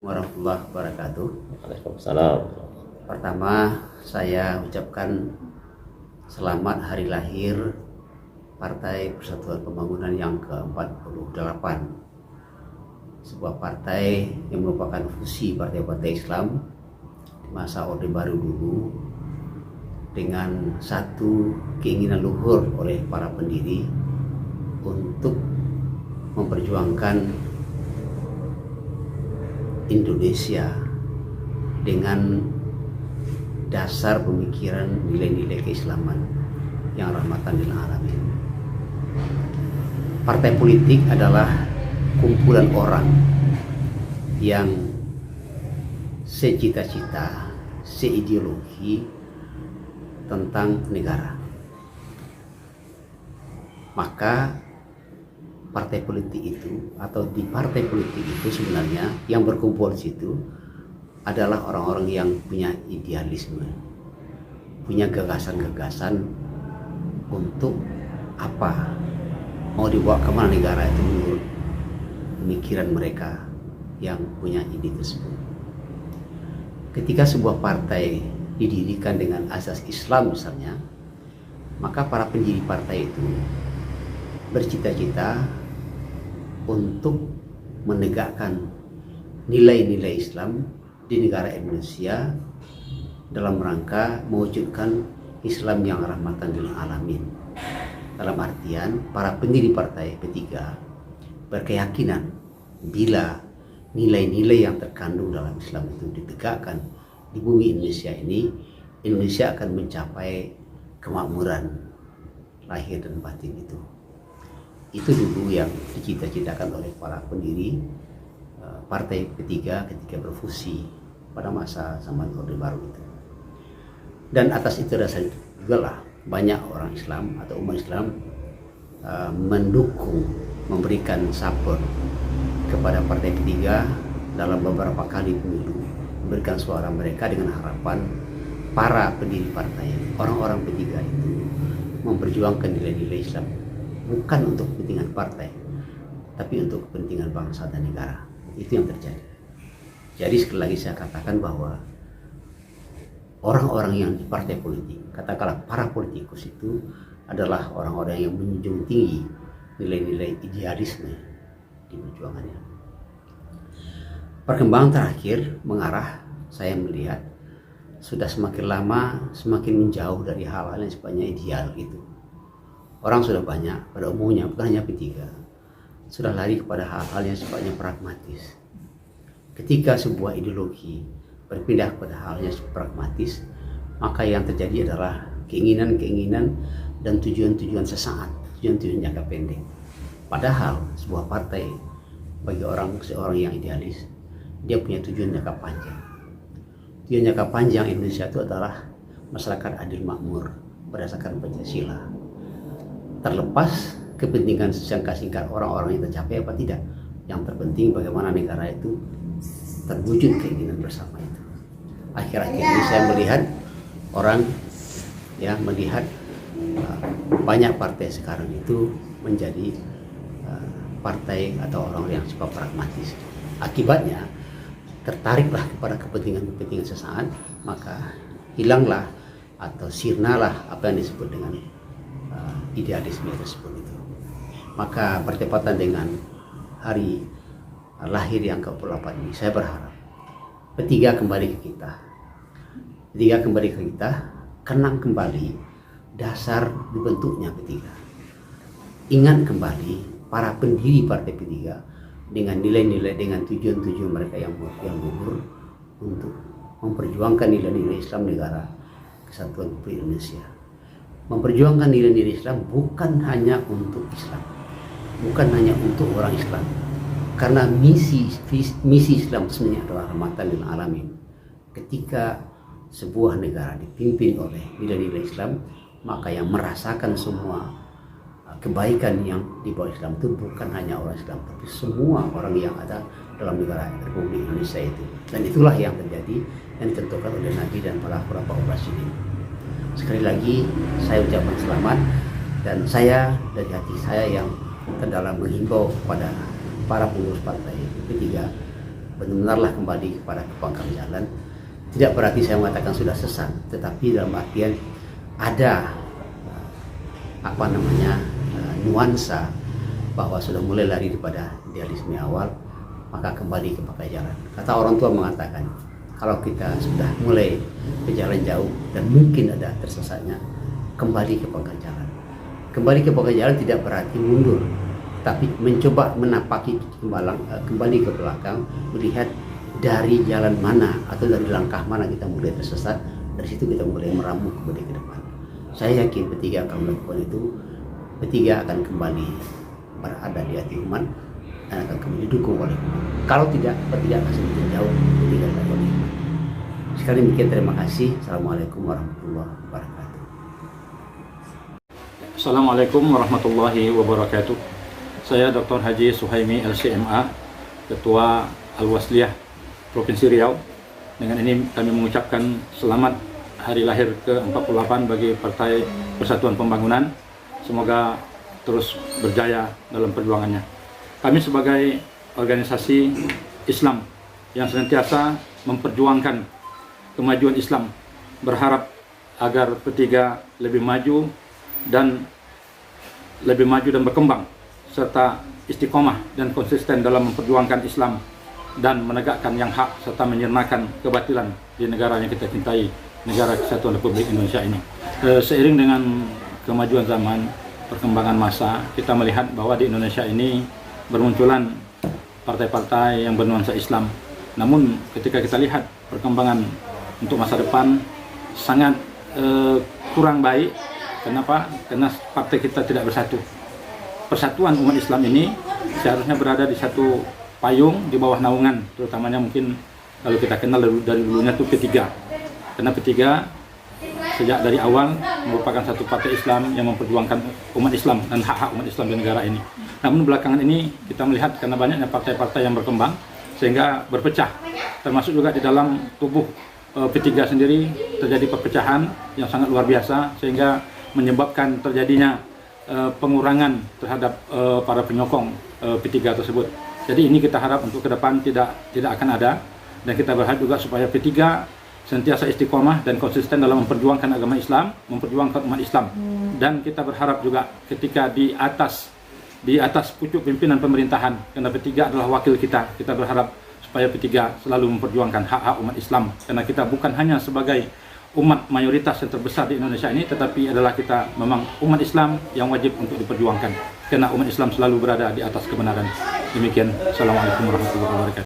Warahmatullahi wabarakatuh. Waalaikumsalam. Pertama, saya ucapkan selamat hari lahir Partai Persatuan Pembangunan yang ke-48. Sebuah partai yang merupakan fusi partai-partai Islam di masa Orde Baru dulu, dengan satu keinginan luhur oleh para pendiri untuk memperjuangkan Indonesia dengan dasar pemikiran nilai-nilai keislaman yang rahmatan lil alamin. Partai politik adalah kumpulan orang yang secita-cita, seideologi tentang negara. Maka partai politik itu, atau di partai politik itu sebenarnya yang berkumpul di situ adalah orang-orang yang punya idealisme, punya gagasan-gagasan untuk apa, mau dibawa kemana negara itu menurut pemikiran mereka yang punya ide tersebut. Ketika sebuah partai didirikan dengan asas Islam misalnya, maka para pendiri partai itu bercita-cita untuk menegakkan nilai-nilai Islam di negara Indonesia dalam rangka mewujudkan Islam yang rahmatan lil alamin. Dalam artian, para pendiri partai P3 berkeyakinan bila nilai-nilai yang terkandung dalam Islam itu ditegakkan di bumi Indonesia ini, Indonesia akan mencapai kemakmuran lahir dan batin itu. Itu dulu yang dicita-citakan oleh para pendiri partai P3 ketika berfusi pada masa zaman Orde Baru itu. Dan atas itu dasar juga lah banyak orang Islam atau umat Islam mendukung, memberikan support kepada partai P3 dalam beberapa kali pemilu, memberikan suara mereka dengan harapan para pendiri partai, orang-orang P3 itu memperjuangkan nilai-nilai Islam, bukan untuk kepentingan partai, tapi untuk kepentingan bangsa dan negara. Itu yang terjadi. Jadi sekali lagi saya katakan bahwa orang-orang yang di partai politik, katakanlah para politikus itu adalah orang-orang yang menjunjung tinggi nilai-nilai idealisme di perjuangannya. Perkembangan terakhir mengarah, saya melihat sudah semakin lama semakin menjauh dari hal-hal yang sifatnya ideal itu. Orang sudah banyak, pada umumnya bukan hanya P3, sudah lari kepada hal-hal yang sifatnya pragmatis. Ketika sebuah ideologi berpindah kepada hal yang pragmatis, maka yang terjadi adalah keinginan-keinginan dan tujuan-tujuan sesaat, tujuan-tujuan jangka pendek. Padahal sebuah partai bagi seorang yang idealis, dia punya tujuan jangka panjang. Tujuan jangka panjang Indonesia itu adalah masyarakat adil makmur berdasarkan Pancasila. Terlepas kepentingan jangka singkat orang-orang yang tercapai apa tidak, yang terpenting bagaimana negara itu terwujud keinginan bersama itu. Akhir-akhir ini saya melihat orang melihat banyak partai sekarang itu menjadi partai atau orang yang sifat pragmatis. Akibatnya tertariklah kepada kepentingan-kepentingan sesaat, maka hilanglah atau sirnalah apa yang disebut dengan idealisme tersebut itu. Maka bertepatan dengan hari lahir yang ke-48 ini, saya berharap P3 kembali ke kita. P3 kembali ke kita, kenang kembali dasar dibentuknya P3. Ingat kembali para pendiri partai P3 dengan nilai-nilai, dengan tujuan-tujuan mereka yang luhur untuk memperjuangkan nilai-nilai Islam negara kesatuan Republik Indonesia. Memperjuangkan nilai-nilai Islam bukan hanya untuk Islam, bukan hanya untuk orang Islam, karena misi Islam sebenarnya adalah rahmatan lil alamin. Ketika sebuah negara dipimpin oleh nilai-nilai Islam, maka yang merasakan semua kebaikan yang di bawah Islam itu bukan hanya orang Islam, tapi semua orang yang ada dalam negara Republik Indonesia itu. Dan itulah yang terjadi, yang ditentukan oleh Nabi dan para khulafaur rasyidin. Sekali lagi saya ucapkan selamat, dan saya dari hati saya yang terdalam menghimbau kepada para pengurus partai P3 benar-benarlah kembali kepada pangkal jalan. Tidak berarti saya mengatakan sudah sesat, tetapi dalam artian ada nuansa bahwa sudah mulai lari daripada idealisme awal, maka kembali ke pangkal jalan. Kata orang tua mengatakan, kalau kita sudah mulai berjalan jauh dan mungkin ada tersesatnya, kembali ke pangkal jalan. Kembali ke pangkal jalan tidak berarti mundur, tapi mencoba menapaki kembali ke belakang, melihat dari jalan mana atau dari langkah mana kita mulai tersesat. Dari situ kita mulai meramu kembali ke depan. Saya yakin P3 akan melakukan itu. P3 akan kembali berada di hati umat dan akan kembali didukung oleh umat. Kalau tidak, P3 akan semakin jauh ditinggalkan oleh umat. Sekali demikian, terima kasih. Assalamualaikum warahmatullahi wabarakatuh. Assalamualaikum warahmatullahi wabarakatuh. Saya Dr. Haji Suhaimi LCMA, Ketua Al-Wasliyah Provinsi Riau. Dengan ini kami mengucapkan selamat hari lahir ke-48 bagi Partai Persatuan Pembangunan. Semoga terus berjaya dalam perjuangannya. Kami sebagai organisasi Islam yang senantiasa memperjuangkan kemajuan Islam, berharap agar P3 lebih maju dan berkembang, serta istiqomah dan konsisten dalam memperjuangkan Islam dan menegakkan yang hak serta menyirnakan kebatilan di negara yang kita cintai, negara Kesatuan Republik Indonesia ini. Seiring dengan kemajuan zaman, perkembangan masa, kita melihat bahwa di Indonesia ini bermunculan partai-partai yang bernuansa Islam. Namun ketika kita lihat perkembangan untuk masa depan sangat kurang baik. Kenapa? Karena partai kita tidak bersatu. Persatuan umat Islam ini seharusnya berada di satu payung di bawah naungan, terutamanya mungkin kalau kita kenal dari dulunya itu P3. Karena P3 sejak dari awal merupakan satu partai Islam yang memperjuangkan umat Islam dan hak-hak umat Islam di negara ini. Namun belakangan ini kita melihat karena banyaknya partai-partai yang berkembang sehingga berpecah, termasuk juga di dalam tubuh P3 sendiri terjadi perpecahan yang sangat luar biasa sehingga menyebabkan terjadinya pengurangan terhadap para penyokong P3 tersebut. Jadi ini kita harap untuk ke depan tidak akan ada, dan kita berharap juga supaya P3 senantiasa istiqomah dan konsisten dalam memperjuangkan agama Islam, memperjuangkan umat Islam. Dan kita berharap juga ketika di atas pucuk pimpinan pemerintahan, karena P3 adalah wakil kita berharap supaya P3 selalu memperjuangkan hak-hak umat Islam, karena kita bukan hanya sebagai umat mayoritas yang terbesar di Indonesia ini, tetapi adalah kita memang umat Islam yang wajib untuk diperjuangkan, karena umat Islam selalu berada di atas kebenaran. Demikian, Assalamualaikum warahmatullahi wabarakatuh.